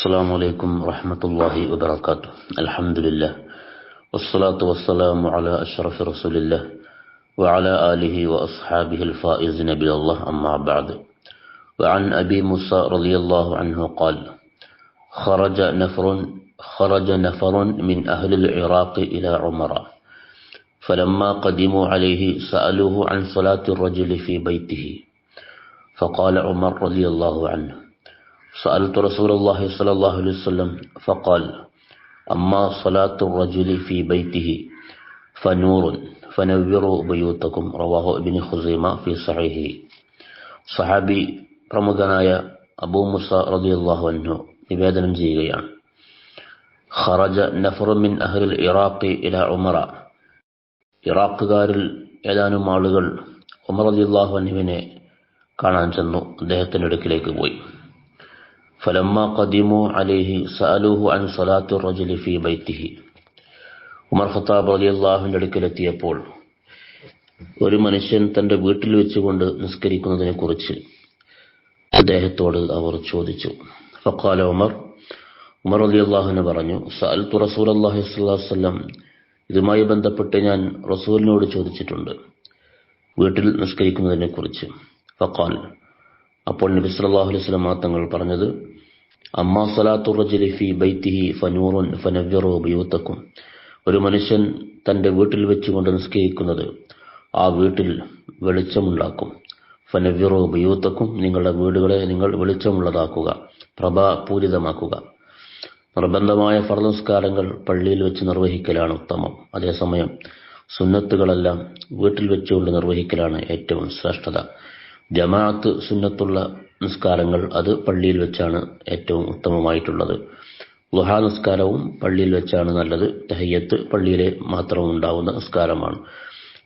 السلام عليكم ورحمة الله وبركاته. الحمد لله والصلاة والسلام على أشرف رسول الله وعلى آله وأصحابه الفائزين بالله، أما بعد. وعن أبي موسى رضي الله عنه قال: خرج نفر من أهل العراق إلى عمر، فلما قدموا عليه سألوه عن صلاة الرجل في بيته، فقال عمر رضي الله عنه: سألت رسول الله صلى الله عليه وسلم فقال: أما صلاة الرجل في بيته فنور فنوروا بيوتكم. റവാഹു ഇബ്നു ഖുസൈമ ഫി സഹീഹി. സഹാബി പ്രമുഖനായ അബൂ മൂസ റളിയല്ലാഹു അൻഹു നിവേദനം ചെയ്യുകയാണ്: ഖറജ നഫറു മിൻ അഹ്ലിൽ ഇറാഖി ഇലാ ഉമറ. ഇറാഖുകാരിൽ ഏതാനും ആളുകൾ ഉമർ റളിയല്ലാഹു അൻഹുവിനെ കാണാൻ ചെന്നു, അദ്ദേഹത്തിന്റെ അടുക്കിലേക്ക് പോയി. ഫലമ്മ ഖദിമു അലൈഹി സഅലൂഹു അൻ സ്വലാത്തു റജുലി ഫീ ബൈത്തിഹി. ഉമർ ഖത്താബ് റളിയല്ലാഹുവിന്റെ അടുക്കലെത്തിയപ്പോൾ ഒരു മനുഷ്യൻ തന്റെ വീട്ടിൽ വെച്ചുകൊണ്ട് നിസ്കരിക്കുന്നതിനെ കുറിച്ച് അദ്ദേഹത്തോട് അവർ ചോദിച്ചു. ഫഖാല ഉമർ റളിയല്ലാഹു പറഞ്ഞു: സഅൽതു റസൂലല്ലാഹി സ്വല്ലല്ലാഹു അലൈഹി വസല്ലം, ഇതുമായി ബന്ധപ്പെട്ട് ഞാൻ റസൂലിനോട് ചോദിച്ചിട്ടുണ്ട്, വീട്ടിൽ നിസ്കരിക്കുന്നതിനെ കുറിച്ച്. ഫഖാൽ, അപ്പോൾ നബി സല്ലല്ലാഹു അലൈഹി വസല്ലം തങ്ങൾ പറഞ്ഞത്: അമ്മാ സ്വലാത്തു റജുലി ഫീ ബൈത്തിഹി ഫനൂറുൻ ഫനവ്വിറൂ ബിയൂതക്കും. ഒരു മനുഷ്യൻ തന്റെ വീട്ടിൽ വെച്ചുകൊണ്ട് നിസ്കരിക്കുന്നത് ആ വീട്ടിൽ വെളിച്ചമുണ്ടാക്കും. ഫനവ്വിറൂ ബിയൂതക്കും, നിങ്ങളുടെ വീടുകളെ നിങ്ങൾ വെളിച്ചമുള്ളതാക്കുക, പ്രഭാപൂരിതമാക്കുക. നിർബന്ധമായ ഫർദ് നിസ്കാരങ്ങൾ പള്ളിയിൽ വെച്ച് നിർവഹിക്കലാണ് ഉത്തമം. അതേസമയം സുന്നത്തുകളെല്ലാം വീട്ടിൽ വെച്ചുകൊണ്ട് നിർവഹിക്കലാണ് ഏറ്റവും ശ്രേഷ്ഠത. ജമാഅത്ത് സുന്നത്തുള്ള നിസ്കാരങ്ങൾ അത് പള്ളിയിൽ വെച്ചാണ് ഏറ്റവും ഉത്തമമായിട്ടുള്ളത്. ളുഹാ നിസ്കാരവും പള്ളിയിൽ വെച്ചാണ് നല്ലത്. തഹിയ്യത്ത് പള്ളിയിലെ മാത്രം ഉണ്ടാവുന്ന നിസ്കാരമാണ്.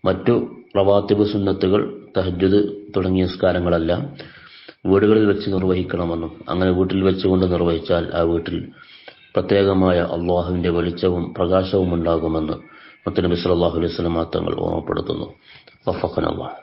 മറ്റു റവാത്തിബ് സുന്നത്തുകൾ, തഹജ്ജുദ് തുടങ്ങിയ നിസ്കാരങ്ങളെല്ലാം വീടുകളിൽ വെച്ച് നിർവഹിക്കണമെന്നും അങ്ങനെ വീട്ടിൽ വെച്ചുകൊണ്ട് നിർവഹിച്ചാൽ ആ വീട്ടിൽ പ്രത്യേകമായ അള്ളാഹുവിന്റെ വെളിച്ചവും പ്രകാശവും ഉണ്ടാകുമെന്ന് നബി സല്ലല്ലാഹു അലൈഹി വസല്ലം തങ്ങൾ ഓർമ്മപ്പെടുത്തുന്നു. വഫഖന അല്ലാഹ്.